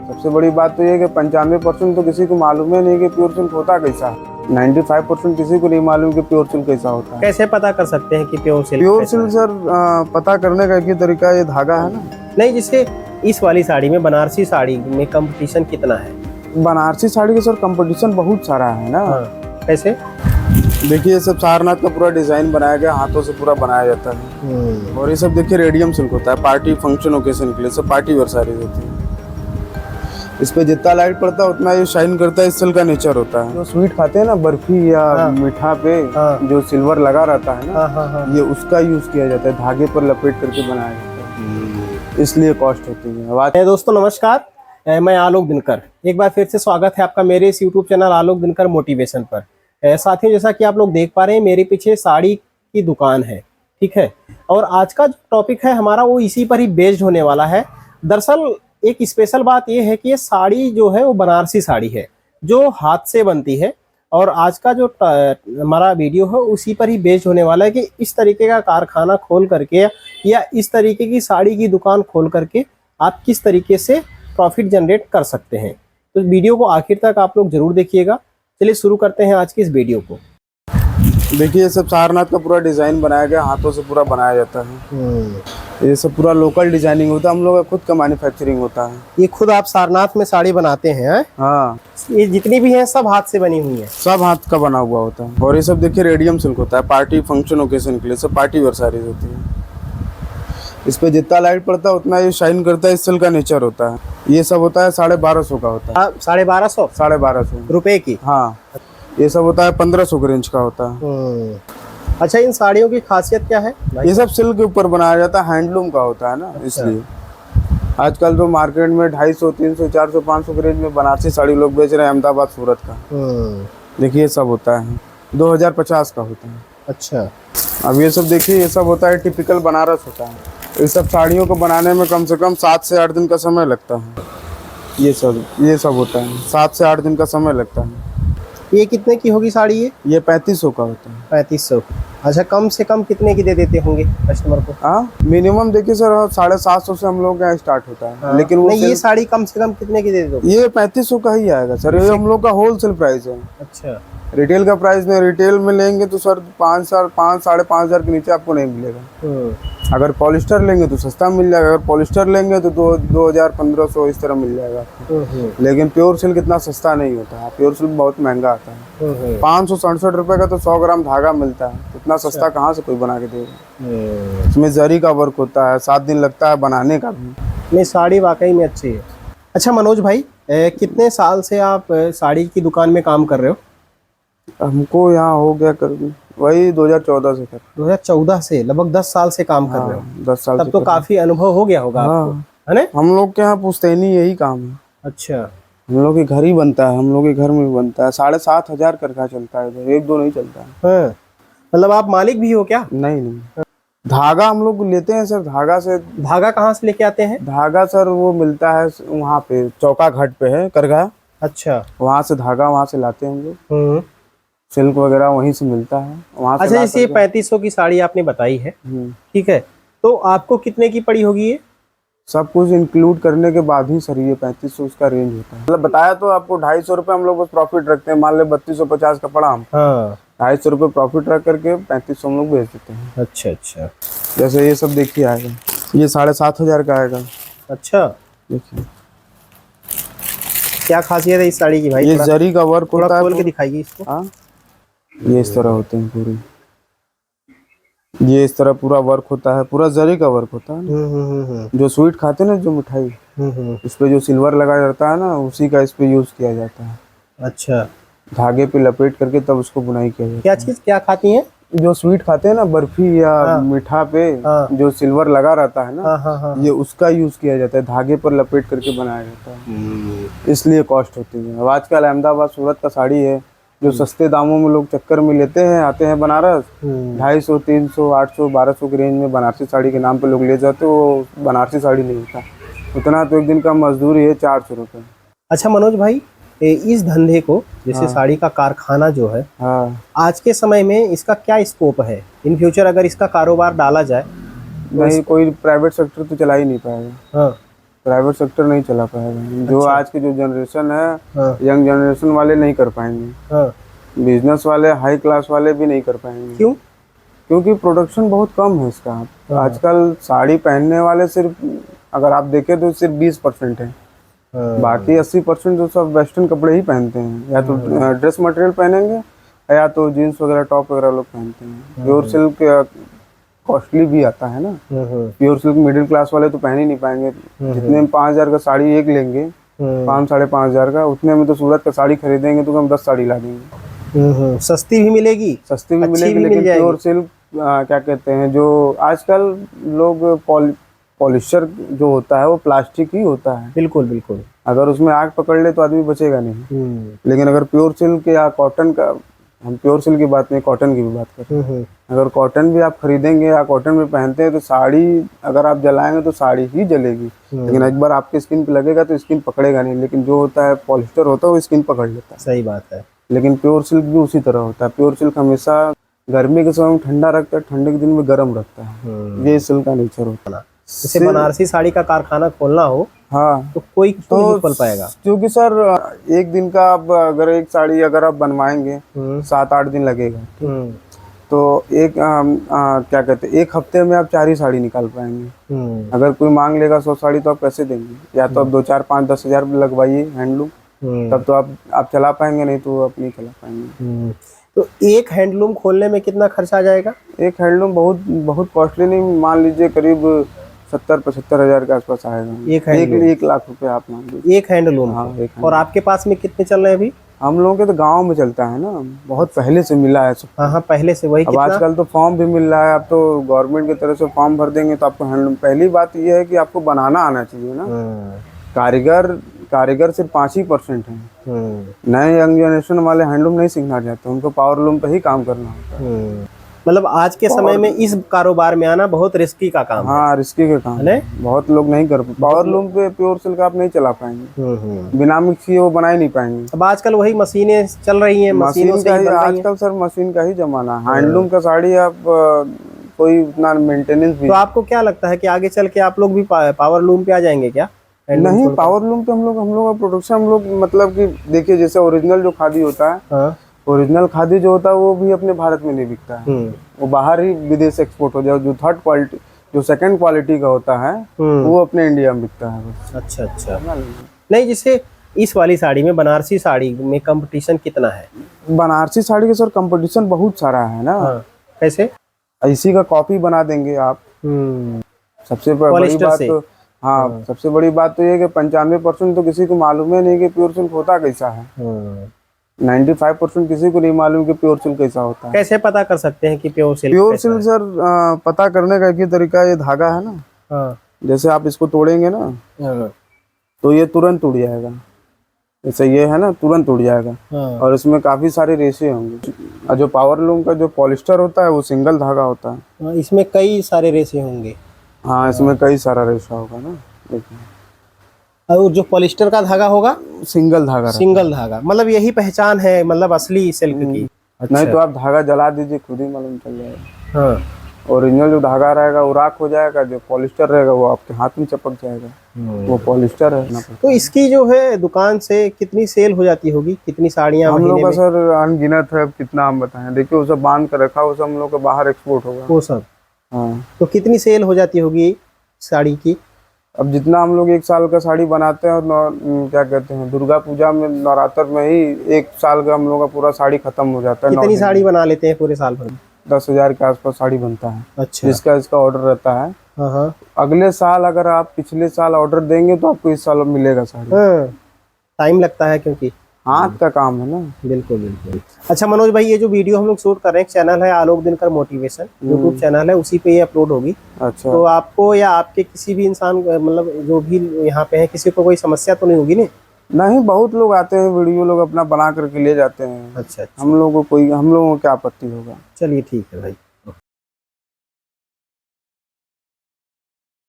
सबसे बड़ी बात तो ये है कि 95% तो किसी को मालूम ही नहीं कि प्योर सिल्क होता कैसा है। 95% किसी को नहीं मालूम कि प्योर सिल्क कैसा होता है। कैसे पता कर सकते हैं कि pure silk? Pure silk sir पता करने का एक ही तरीका ये धागा है ना। नहीं, जिससे इस वाली साड़ी में, बनारसी साड़ी में कंपटीशन कितना है? बनारसी साड़ी का सर कंपटीशन बहुत सारा है ना। हाँ, कैसे? देखिए ये सब सारनाथ का पूरा डिजाइन बनाया गया, हाथों से पूरा बनाया जाता है। और ये सब देखिए रेडियम सिल्क होता है, पार्टी फंक्शन ओकेजन के लिए सब पार्टी वेयर साड़ी होती है। इस पे जितना लाइट पड़ता है उतना ये शाइन करता है, इस सिल्क का नेचर होता है। जो स्वीट खाते हैं ना, बर्फी या मीठा पे जो सिल्वर लगा रहता है ना, ये उसका यूज किया जाता है, धागे पर लपेट करके बनाया जाता है, इसलिए कॉस्ट होती है। दोस्तों नमस्कार, मैं आलोक दिनकर। एक बार फिर से स्वागत है आपका मेरे इस यूट्यूब चैनल आलोक दिनकर मोटिवेशन पर। साथियों, जैसा कि आप लोग देख पा रहे हैं, मेरे पीछे साड़ी की दुकान है, ठीक है। और आज का जो टॉपिक है हमारा वो इसी पर ही बेस्ड होने वाला है। दरअसल एक स्पेशल बात ये है कि ये साड़ी जो है वो बनारसी साड़ी है जो हाथ से बनती है। और आज का जो हमारा वीडियो है उसी पर ही बेस्ड होने वाला है कि इस तरीके का कारखाना खोल करके या इस तरीके की साड़ी की दुकान खोल करके आप किस तरीके से प्रॉफिट जनरेट कर सकते हैं। तो वीडियो को आखिर तक आप लोग जरूर देखिएगा। चलिए शुरू करते हैं आज की इस वीडियो को। देखिए ये सब सारनाथ का पूरा डिजाइन बनाया गया, हाथों से पूरा बनाया जाता है। ये सब पूरा लोकल डिजाइनिंग होता है, हम लोग का खुद का मैन्युफैक्चरिंग होता है। ये खुद आप सारनाथ में साड़ी बनाते हैं? हाँ, ये जितनी भी हैं सब हाथ से बनी हुई है? सब हाथ का बना हुआ होता है। और ये सब देखिए रेडियम सिल्क होता है, पार्टी फंक्शन ओकेजन के लिए सब पार्टी वेयर साड़ी होती है। इस पे जितना लाइट पड़ता है उतना ये शाइन करता है, इस सिल्क का नेचर होता है। ये सब होता है 1250 का होता है। 1250? 1250 रुपए की? हाँ, ये सब होता है 1500 के रेंज का होता है। अच्छा, इन साड़ियों की खासियत क्या है? ये सब सिल्क के ऊपर बनाया जाता है, हैंडलूम का होता है ना। अच्छा। इसलिए आजकल तो मार्केट में 250, 300, 400, 500 के रेंज में बनारसी साड़ी लोग बेच रहे हैं, अहमदाबाद, सूरत का। देखिए ये सब होता है 2050 का होता है। अच्छा, अब ये सब देखिए, ये सब होता है टिपिकल बनारस होता है। इस सब साड़ियों को बनाने में कम से कम 7 से 8 दिन का समय लगता है। ये सब होता है 7 से 8 दिन का समय लगता है। ये कितने की होगी साड़ी? ये 3500 का होता है। 3500? अच्छा, कम से कम कितने की दे देते होंगे कस्टमर को? हाँ, मिनिमम देखिए सर 750 से हम लोग का स्टार्ट होता है। लेकिन वो ये साड़ी कम से कम कितने की दे दोगे? ये 3500 का ही आएगा सर, ये हम लोग का होलसेल प्राइस है। अच्छा, रिटेल का प्राइस नहीं। रिटेल में लेंगे तो सर 5 साढ़े 5,000 के नीचे आपको नहीं मिलेगा। अगर पॉलिस्टर लेंगे तो सस्ता मिल जाएगा, अगर पॉलिस्टर लेंगे तो 2000, 1500 इस तरह मिल जाएगा आपको। लेकिन प्योर सिल्क इतना सस्ता नहीं होता है, प्योर सिल्क बहुत महंगा आता है। 567 रुपए का तो 100 ग्राम धागा मिलता है, इतना सस्ता कहाँ से कोई बना के देगा। इसमें जरी का वर्क होता है, 7 दिन लगता है बनाने का भी। नहीं, साड़ी वाकई में अच्छी है। अच्छा मनोज भाई, कितने साल से आप साड़ी की दुकान में काम कर रहे हो? हमको यहाँ हो गया कर वही 2014 से कर। 2014 से लगभग 10 साल से काम कर रहे हो? 10 साल। तब तो काफी अनुभव हो गया होगा आपको, है ना? हम लोग के यहाँ पुश्तैनी यही काम है। अच्छा, हम लोग के घर ही बनता है, हम लोग के घर में भी बनता है। 7,500 करखा चलता है इधर, 1-2 नहीं चलता है। मतलब आप मालिक भी हो क्या? नहीं, धागा हम लोग लेते हैं सर। धागा कहाँ से लेके आते हैं? धागा सर वो मिलता है वहाँ पे चौका घाट पे है करघा। अच्छा, वहाँ से धागा वहाँ से लाते हैं हम लोग। सिल्क वगैरह वहीं से मिलता है वहाँ से। अच्छा, जैसे 3500 की साड़ी आपने बताई है, ठीक है, तो आपको कितने की पड़ी होगी ये? सब कुछ इंक्लूड करने के बाद ही सर ये 3500 उसका रेंज होता है। मतलब बताया तो आपको 250 रुपये हम लोग बस प्रॉफिट रखते हैं। मान ले 3250 का पड़ा, हम 250 रुपये प्रॉफिट रख करके 3500 हम लोग बेच देते हैं। अच्छा, जैसे ये सब देखिए आएगा, ये 7,500 का आएगा। अच्छा, देखिए क्या खासियत है इस साड़ी की भाई? ये जरी का वर्क होता है, खोल के दिखाइए इसको। हाँ, ये इस तरह होते हैं पूरी, ये इस तरह पूरा वर्क होता है, पूरा जरी का वर्क होता है। जो स्वीट खाते हैं ना, जो मिठाई, इस पे जो सिल्वर लगाया जाता है ना, उसी का इस पे यूज किया जाता है। अच्छा, धागे पे लपेट करके तब उसको बुनाई किया जाता है। क्या चीज क्या खाती हैं? जो स्वीट खाते हैं ना, बर्फी या मीठा पे जो सिल्वर लगा रहता है ना, ये उसका यूज किया जाता है, धागे पर लपेट करके बनाया जाता है, इसलिए कॉस्ट होती है। अब आजकल अहमदाबाद, सूरत का साड़ी है जो सस्ते दामों में लोग चक्कर में लेते हैं, आते हैं बनारस, 250, 300, 800, 1200 के रेंज में बनारसी साड़ी के नाम पे लोग ले जाते, वो बनारसी साड़ी नहीं होता उतना। तो एक दिन का मजदूरी है 400 रुपये। अच्छा मनोज भाई, इस धंधे को, जैसे साड़ी का कारखाना जो है, आज के समय में इसका क्या स्कोप है? इन फ्यूचर अगर इसका कारोबार डाला जाए? नहीं, कोई प्राइवेट सेक्टर तो चला ही नहीं पाएगा। प्राइवेट सेक्टर नहीं चला पाएगा। जो अच्छा। आज की जो जनरेशन है, हाँ यंग जनरेशन वाले नहीं कर पाएंगे। हाँ। बिजनेस वाले, हाई क्लास वाले भी नहीं कर पाएंगे। क्यों? क्योंकि प्रोडक्शन बहुत कम है इसका। हाँ। आजकल साड़ी पहनने वाले सिर्फ, अगर आप देखें तो सिर्फ 20% है। हाँ। बाकी 80% जो सब वेस्टर्न कपड़े ही पहनते हैं, या तो ड्रेस मटेरियल पहनेंगे या तो जीन्स वगैरह, टॉप वगैरह लोग पहनते हैं। प्योर सिल्क कॉस्टली भी आता है ना। प्योर सिल्क मिडिल क्लास वाले तो पहन ही नहीं पाएंगे। जितने में 5,000 का साड़ी एक लेंगे, 5-5,500 का, उतने में तो सूरत का साड़ी खरीदेंगे तो हम 10 साड़ी ला देंगे। सस्ती भी मिलेगी, सस्ती भी अच्छी मिलेगी, भी मिल लेकिन जाएगी। प्योर सिल्क क्या कहते हैं, जो आजकल लोग पॉलिस्टर जो होता है वो प्लास्टिक ही होता है। बिल्कुल बिल्कुल। अगर उसमें आग पकड़ ले तो आदमी बचेगा नहीं। लेकिन अगर प्योर सिल्क या कॉटन का, हम प्योर सिल्क की बात नहीं, कॉटन की भी बात करें, अगर कॉटन भी आप खरीदेंगे या कॉटन में पहनते हैं तो साड़ी अगर आप जलाएंगे तो साड़ी ही जलेगी। लेकिन एक बार आपके स्किन पे लगेगा तो स्किन पकड़ेगा नहीं। लेकिन जो होता है पॉलिस्टर होता है वो स्किन पकड़ लेता है। सही बात है। लेकिन प्योर सिल्क भी उसी तरह होता है। प्योर सिल्क हमेशा गर्मी के समय में ठंडा रखता है, ठंडे के दिन में गर्म रखता है। ये सिल्क का नेचर होता है। जैसे बनारसी साड़ी का कारखाना खोलना हो हाँ तो कोई क्यों नहीं खोल पाएगा? क्योंकि सर एक दिन का आप अगर एक साड़ी अगर आप बनवाएंगे 7-8 दिन लगेगा। तो एक क्या कहते हैं, एक हफ्ते में आप 4 ही साड़ी निकाल पाएंगे। अगर कोई मांग लेगा 100 साड़ी तो आप कैसे देंगे? या तो आप 2, 4, 5, 10 हज़ार लगवाइए हैंडलूम, तब तो आप चला पाएंगे, नहीं तो आप नहीं चला पाएंगे। तो एक हैंडलूम खोलने में कितना खर्चा आ जाएगा? एक हैंडलूम बहुत कॉस्टली नहीं, मान लीजिए करीब 70-75 हज़ार के आसपास आएगा। एक लाख रुपए आप मान लीजिए एक हैंडलूम। हाँ, और आपके पास में कितने चल रहे हैं अभी? हम लोगों के तो गांव में चलता है ना, बहुत पहले से मिला है। हाँ पहले से वही। अब आजकल तो फॉर्म भी मिल रहा है। आप तो गवर्नमेंट की तरफ से फॉर्म भर देंगे तो आपको हैंडलूम। पहली बात यह है कि आपको बनाना आना चाहिए ना। कारीगर सिर्फ 5% है। नए यंग जनरेशन वाले हैंडलूम नहीं सीखना चाहते, उनको पावरलूम पे ही काम करना होता है। मतलब आज के समय में इस कारोबार में आना बहुत रिस्की का काम है। हाँ, रिस्की का काम है। बहुत लोग नहीं कर पावरलूम पे प्योर सिल्क आप नहीं चला पाएंगे। बिना मिक्सी वो बना ही नहीं पाएंगे। अब आजकल वही मशीनें चल रही हैं, मशीनों से ही बन रही हैं। आजकल सर मशीन का ही जमाना है। हैंडलूम का साड़ी आप कोई उतना मेंटेनेंस भी। तो आपको क्या लगता है कि आगे चल के आप लोग भी पावरलूम पे आ जाएंगे क्या? नहीं, पावरलूम पे हम लोग का प्रोडक्शन हम लोग मतलब कि देखिए, जैसे ओरिजिनल जो खादी होता है, ओरिजिनल खादी जो होता है वो भी अपने भारत में नहीं बिकता है। वो बाहर ही विदेश एक्सपोर्ट हो जाए। जो थर्ड क्वालिटी, जो सेकंड क्वालिटी का होता है वो अपने इंडिया में बिकता है बस। अच्छा। नहीं, जैसे इस वाली साड़ी में, बनारसी साड़ी में कंपटीशन कितना है? बनारसी साड़ी का सर कंपटीशन बहुत सारा है ना। कैसे? इसी का कॉपी बना देंगे आप। सबसे बड़ी बात तो सबसे बड़ी बात तो ये कि 95% तो किसी को मालूम है नहीं कि प्योर सिल्क होता कैसा है। 95% किसी को नहीं मालूम कि प्योर सिल्क कैसा होता है। कैसे पता कर सकते हैं कि pure silk? Pure silk sir पता करने का एक ही तरीका, ये धागा है ना, जैसे आप इसको तोड़ेंगे ना तो ये तुरंत टूट जाएगा। जैसे ये है ना, तुरंत टूट जाएगा। और इसमें काफी सारे रेशे होंगे। और जो पावरलूम का जो पॉलिस्टर होता है वो सिंगल धागा होता है। इसमें कई सारे रेशे होंगे। हाँ, इसमें कई सारा रेशा होगा ना। देखिए, और जो पॉलिस्टर का धागा होगा सिंगल धागा। मतलब यही पहचान है, मतलब असली सिल्क की। नहीं तो आप धागा जला दीजिए, खुद ही मालूम चल जाएगा। ओरिजिनल जो धागा रहेगा वो राख हो जाएगा, जो पॉलिस्टर रहेगा वो आपके हाथ में चिपक जाएगा। वो पॉलिस्टर है। तो इसकी जो है दुकान से कितनी सेल हो जाती होगी? कितनी साड़ियाँ हम लोग का सर अनगिनत है। कितना हम बताएं? देखिए, वो सब बांध कर रखा, वो सब हम लोग का बाहर एक्सपोर्ट होगा वो सब। हाँ। तो कितनी सेल हो जाती होगी साड़ी की? अब जितना हम लोग 1 साल का साड़ी बनाते हैं, और क्या कहते हैं, दुर्गा पूजा में, नवरात्र में ही 1 साल का हम लोग का पूरा साड़ी खत्म हो जाता है। कितनी साड़ी बना लेते हैं पूरे साल भर? 10,000 के आसपास साड़ी बनता है। अच्छा। जिसका इसका ऑर्डर रहता है। अगले साल अगर आप पिछले साल ऑर्डर देंगे तो आपको इस साल मिलेगा साड़ी। टाइम लगता है क्योंकि हाथ का काम है ना। बिल्कुल। अच्छा मनोज भाई, ये जो वीडियो हम लोग शूट कर रहे हैं, चैनल है आलोक दिनकर मोटिवेशन, यूट्यूब चैनल है, उसी पे ये अपलोड होगी। अच्छा। तो आपको या आपके किसी भी इंसान, मतलब जो भी यहाँ पे है, किसी को कोई समस्या तो नहीं होगी? नहीं, बहुत लोग आते हैं, वीडियो लोग अपना बना करके ले जाते हैं। अच्छा। हम लोगों को क्या आपत्ति होगा? चलिए ठीक है भाई।